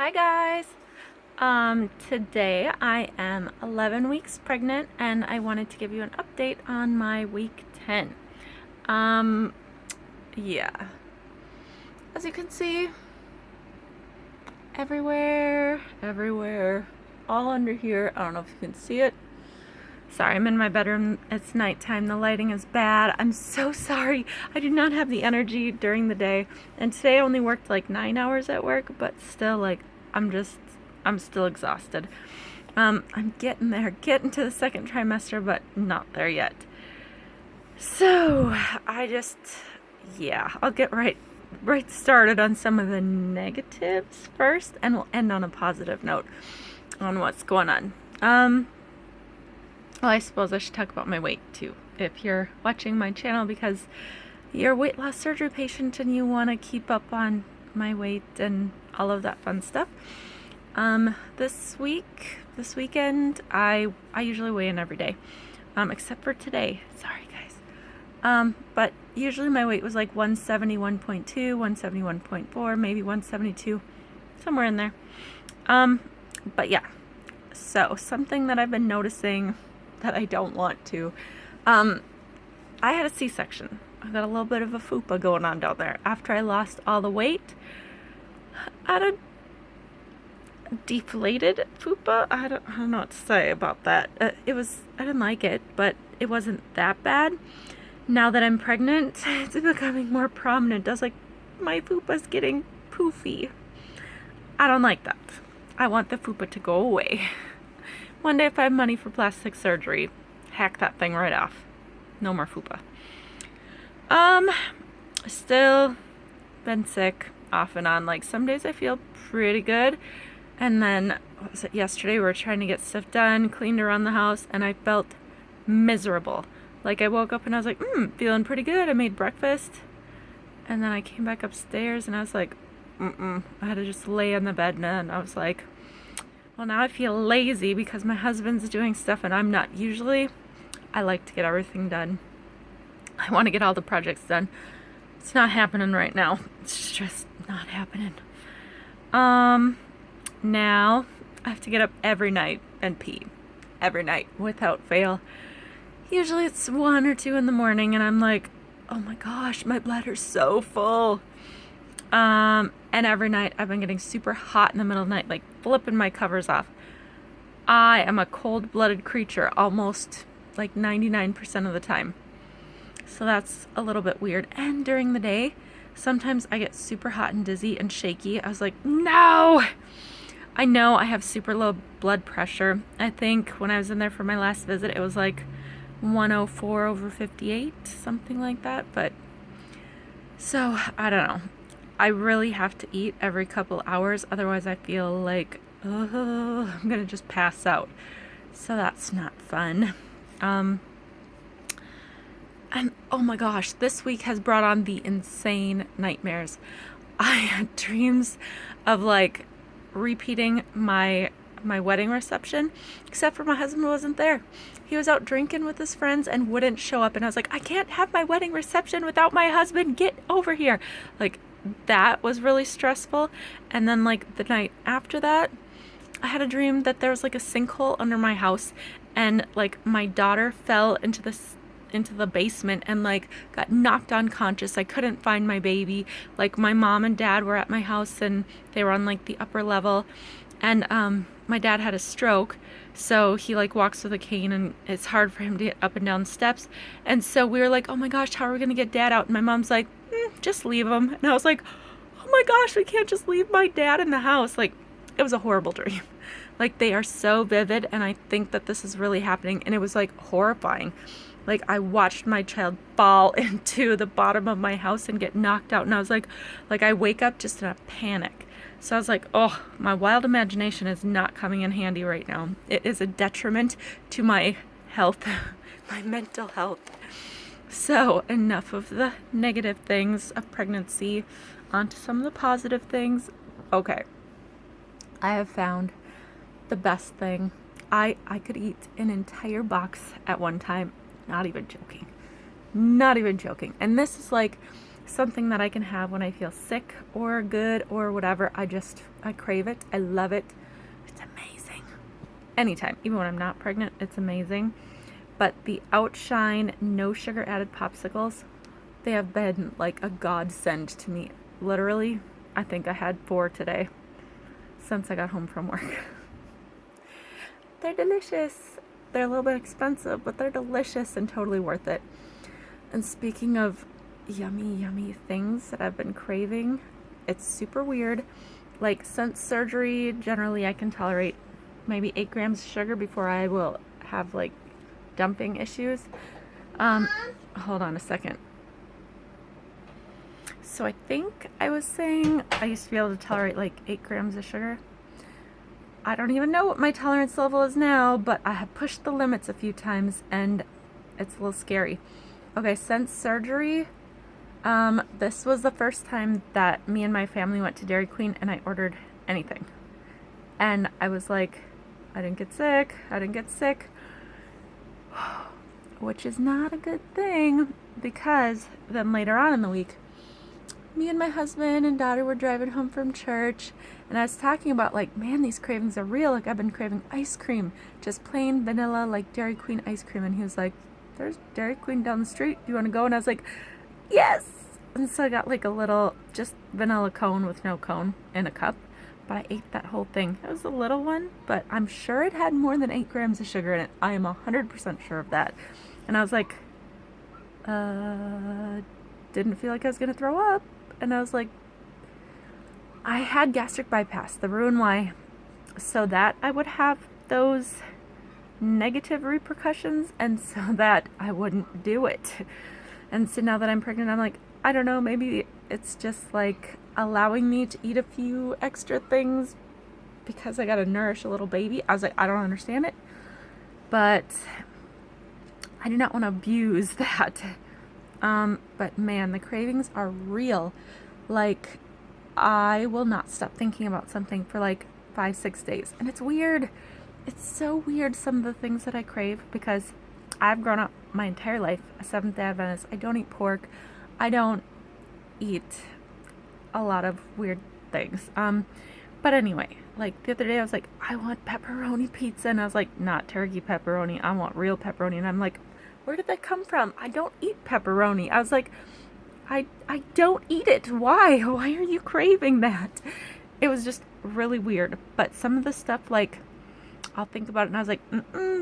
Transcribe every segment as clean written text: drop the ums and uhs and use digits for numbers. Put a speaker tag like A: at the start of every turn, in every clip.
A: Hi guys. Today I am 11 weeks pregnant and I wanted to give you an update on my week 10. Um, yeah. As you can see, everywhere, all under here. I don't know if you can see it. Sorry, I'm in my bedroom. It's nighttime. The lighting is bad. I'm so sorry. I do not have the energy during the day. And today I only worked like 9 hours at work, but still I'm still exhausted. I'm getting there, getting to the second trimester, but not there yet. So I'll get right started on some of the negatives first, and we'll end on a positive note on what's going on. Well, I suppose I should talk about my weight too, if you're watching my channel because you're a weight loss surgery patient and you want to keep up on my weight and all of that fun stuff. This weekend, I usually weigh in every day, except for today. Sorry, guys. But usually my weight was like 171.2, 171.4, maybe 172, somewhere in there. But yeah, so something that I've been noticing that I don't want to, I had a C-section. I got a little bit of a fupa going on down there. After I lost all the weight, I had a deflated fupa. I don't know what to say about that. I didn't like it, but it wasn't that bad. Now that I'm pregnant, it's becoming more prominent. I was like, my fupa's getting poofy. I don't like that. I want the fupa to go away. One day if I have money for plastic surgery, hack that thing right off. No more fupa. Still been sick off and on. Like some days I feel pretty good. And then, what was it, yesterday we were trying to get stuff done, cleaned around the house, and I felt miserable. Like I woke up and I was like, feeling pretty good. I made breakfast. And then I came back upstairs and I was like, I had to just lay in the bed and I was like, well, now I feel lazy because my husband's doing stuff and I'm not. Usually, I like to get everything done. I want to get all the projects done. It's not happening right now. It's just not happening. Now I have to get up every night and pee. Every night, without fail. Usually it's 1 or 2 in the morning and I'm like, oh my gosh, my bladder's so full. And every night I've been getting super hot in the middle of the night, like flipping my covers off. I am a cold-blooded creature almost like 99% of the time. So that's a little bit weird. And during the day, sometimes I get super hot and dizzy and shaky. I was like, no! I know I have super low blood pressure. I think when I was in there for my last visit, it was like 104/58, something like that. But so I don't know. I really have to eat every couple hours. Otherwise I feel like, I'm going to just pass out. So that's not fun. And oh my gosh, this week has brought on the insane nightmares. I had dreams of like repeating my wedding reception, except for my husband wasn't there. He was out drinking with his friends and wouldn't show up, and I was like, I can't have my wedding reception without my husband. Get over here. Like, that was really stressful. And then like the night after that, I had a dream that there was like a sinkhole under my house and like my daughter fell into the basement and like got knocked unconscious. I couldn't find my baby. Like my mom and dad were at my house and they were on like the upper level, and my dad had a stroke, so he like walks with a cane and it's hard for him to get up and down steps. And so we were like, oh my gosh, how are we gonna get dad out? And my mom's like, just leave him. And I was like, oh my gosh, we can't just leave my dad in the house. Like, it was a horrible dream. Like, they are so vivid, and I think that this is really happening, and it was like horrifying. Like, I watched my child fall into the bottom of my house and get knocked out, and I was like I wake up just in a panic. So I was like, oh, my wild imagination is not coming in handy right now. It is a detriment to my health, my mental health. So enough of the negative things of pregnancy, onto some of the positive things. Okay, I have found the best thing. I could eat an entire box at one time. Not even joking. And this is like something that I can have when I feel sick or good or whatever. I crave it. I love it. It's amazing. Anytime, even when I'm not pregnant, it's amazing. But the Outshine no sugar added popsicles, they have been like a godsend to me. Literally, I think I had 4 today since I got home from work. They're delicious. They're a little bit expensive, but they're delicious and totally worth it. And speaking of yummy, yummy things that I've been craving, it's super weird. Like, since surgery, generally I can tolerate maybe 8 grams of sugar before I will have like dumping issues. Hold on a second. So I think I was saying I used to be able to tolerate like 8 grams of sugar. I don't even know what my tolerance level is now, but I have pushed the limits a few times and it's a little scary. Okay, since surgery, this was the first time that me and my family went to Dairy Queen and I ordered anything. And I was like, I didn't get sick, which is not a good thing, because then later on in the week, me and my husband and daughter were driving home from church, and I was talking about like, man, these cravings are real. Like, I've been craving ice cream, just plain vanilla, like Dairy Queen ice cream. And he was like, there's Dairy Queen down the street. Do you want to go? And I was like, yes. And so I got like a little just vanilla cone with no cone in a cup. But I ate that whole thing. It was a little one, but I'm sure it had more than 8 grams of sugar in it. I am 100% sure of that. And I was like, didn't feel like I was going to throw up. And I was like, I had gastric bypass, the Roux-en-Y, so that I would have those negative repercussions and so that I wouldn't do it. And so now that I'm pregnant, I'm like, I don't know, maybe it's just like allowing me to eat a few extra things because I gotta nourish a little baby. I was like, I don't understand it, but I do not want to abuse that. But man, the cravings are real. Like, I will not stop thinking about something for like 5-6 days. And it's weird. It's so weird, some of the things that I crave, because I've grown up my entire life a Seventh-day Adventist. I don't eat pork. I don't eat a lot of weird things. But anyway, like the other day I was like, I want pepperoni pizza. And I was like, not turkey pepperoni. I want real pepperoni. And I'm like, where did that come from? I don't eat pepperoni. I was like, I don't eat it. Why? Why are you craving that? It was just really weird. But some of the stuff, like, I'll think about it and I was like,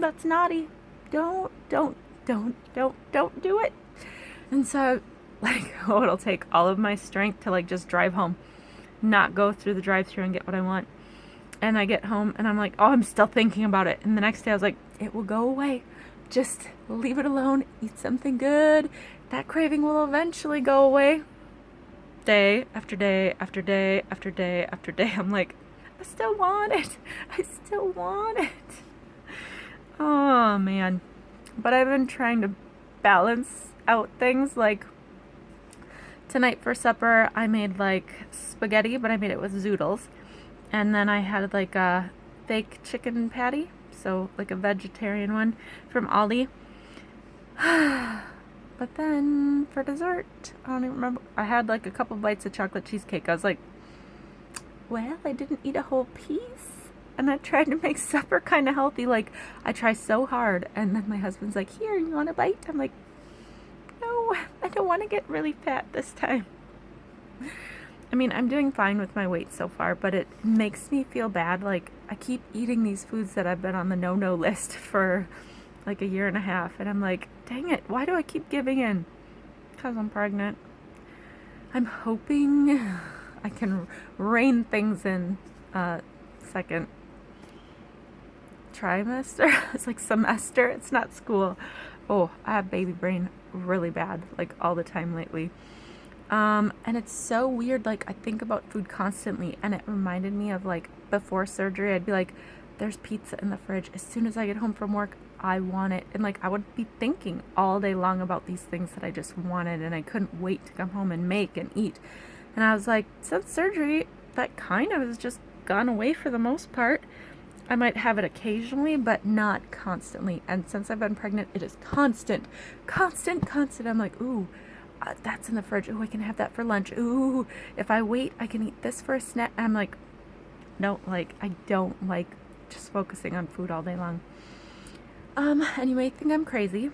A: that's naughty. Don't do it. And so, like, it'll take all of my strength to like just drive home, not go through the drive-thru and get what I want. And I get home and I'm like, oh, I'm still thinking about it. And the next day I was like, it will go away. Just leave it alone. Eat something good. That craving will eventually go away. Day after day after day after day after day. I'm like, I still want it. I still want it. Oh, man. But I've been trying to balance out things. Like, tonight for supper, I made like spaghetti, but I made it with zoodles. And then I had like a fake chicken patty. So like a vegetarian one from Aldi. But then for dessert, I don't even remember. I had like a couple bites of chocolate cheesecake. I was like, well, I didn't eat a whole piece. And I tried to make supper kind of healthy. Like, I try so hard. And then my husband's like, here, you want a bite? I'm like, no, I don't want to get really fat this time. I mean, I'm doing fine with my weight so far, but it makes me feel bad. Like, I keep eating these foods that I've been on the no-no list for like a year and a half. And I'm like, dang it, why do I keep giving in? Because I'm pregnant. I'm hoping I can rein things in second trimester. It's like semester. It's not school. Oh, I have baby brain really bad, like all the time lately. And it's so weird. Like, I think about food constantly, and it reminded me of like before surgery, I'd be like, there's pizza in the fridge. As soon as I get home from work, I want it. And like, I would be thinking all day long about these things that I just wanted, and I couldn't wait to come home and make and eat. And I was like, since surgery, that kind of has just gone away for the most part. I might have it occasionally, but not constantly. And since I've been pregnant, it is constant. I'm like, ooh, that's in the fridge. Oh, I can have that for lunch. Ooh, if I wait, I can eat this for a snack. I'm like, no, like, I don't like just focusing on food all day long. And you may think I'm crazy,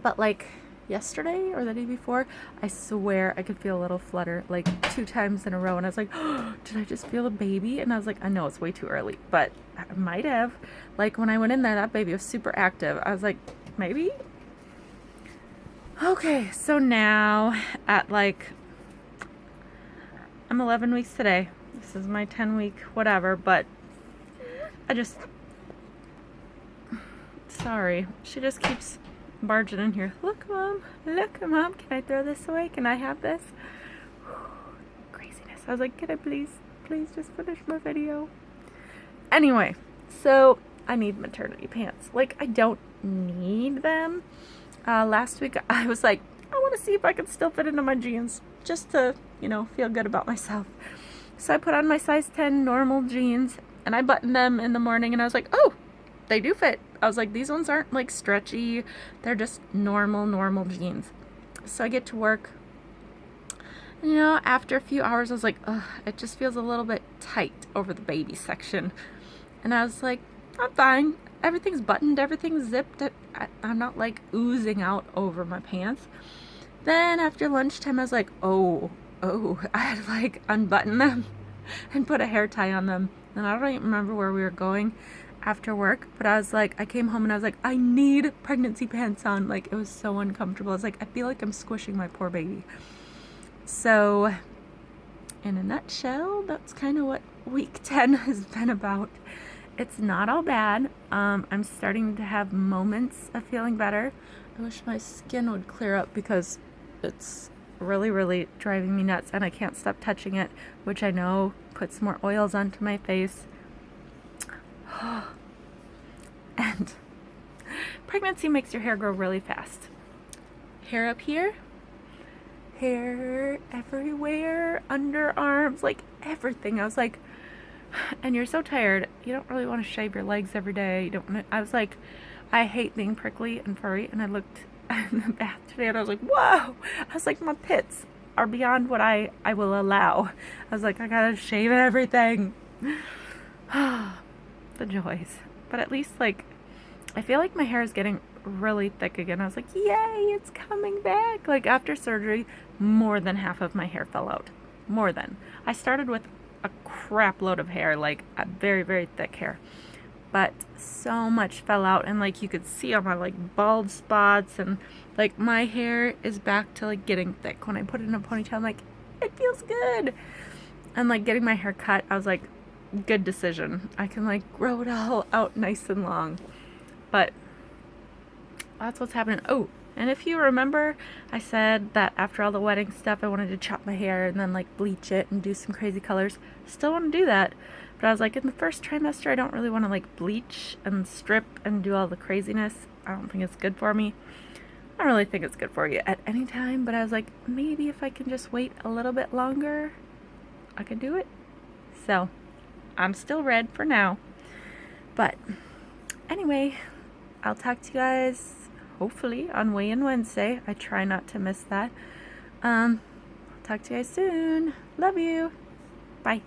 A: but like yesterday or the day before, I swear I could feel a little flutter like 2 times in a row, and I was like, oh, did I just feel a baby? And I was like, I know it's way too early, but I might have. Like when I went in there, that baby was super active. I was like, maybe. Okay, so now at like, I'm 11 weeks today. This is my 10-week whatever, but I just, sorry, she just keeps barging in here. Look, Mom, can I throw this away? Can I have this? Craziness. I was like, can I please just finish my video? Anyway, so I need maternity pants. Like, I don't need them. Last week I was like, I want to see if I can still fit into my jeans just to, feel good about myself. So I put on my size 10 normal jeans and I buttoned them in the morning, and I was like, oh, they do fit. I was like, these ones aren't like stretchy. They're just normal jeans. So I get to work. And, after a few hours, I was like, ugh, it just feels a little bit tight over the baby section. And I was like, I'm fine. Everything's buttoned. Everything's zipped. I'm not like oozing out over my pants. Then after lunchtime, I was like, oh, I had to like unbutton them and put a hair tie on them. And I don't even remember where we were going after work, but I was like, I came home and I was like, I need pregnancy pants on. Like, it was so uncomfortable. I was like, I feel like I'm squishing my poor baby. So in a nutshell, that's kind of what week 10 has been about. It's not all bad. I'm starting to have moments of feeling better. I wish my skin would clear up because it's really driving me nuts, and I can't stop touching it, which I know puts more oils onto my face. And pregnancy makes your hair grow really fast. Hair up here, hair everywhere, underarms, like everything. I was like, and you're so tired, you don't really want to shave your legs every day. I was like, I hate being prickly and furry, and I looked in the bath today and I was like, whoa. I was like, my pits are beyond what I will allow. I was like, I gotta shave everything. The joys. But at least, like, I feel like my hair is getting really thick again. I was like, yay, it's coming back. Like, after surgery, more than half of my hair fell out. More than. I started with a crap load of hair, like a very thick hair, but so much fell out, and like you could see all my like bald spots, and like my hair is back to like getting thick. When I put it in a ponytail, I'm like, it feels good. And like getting my hair cut, I was like, good decision. I can like grow it all out nice and long. But that's what's happening. Oh, and if you remember, I said that after all the wedding stuff, I wanted to chop my hair and then like bleach it and do some crazy colors. Still want to do that. But I was like, in the first trimester, I don't really want to like bleach and strip and do all the craziness. I don't think it's good for me. I don't really think it's good for you at any time. But I was like, maybe if I can just wait a little bit longer, I could do it. So I'm still red for now. But anyway, I'll talk to you guys hopefully on weigh-in Wednesday. I try not to miss that. Talk to you guys soon. Love you. Bye.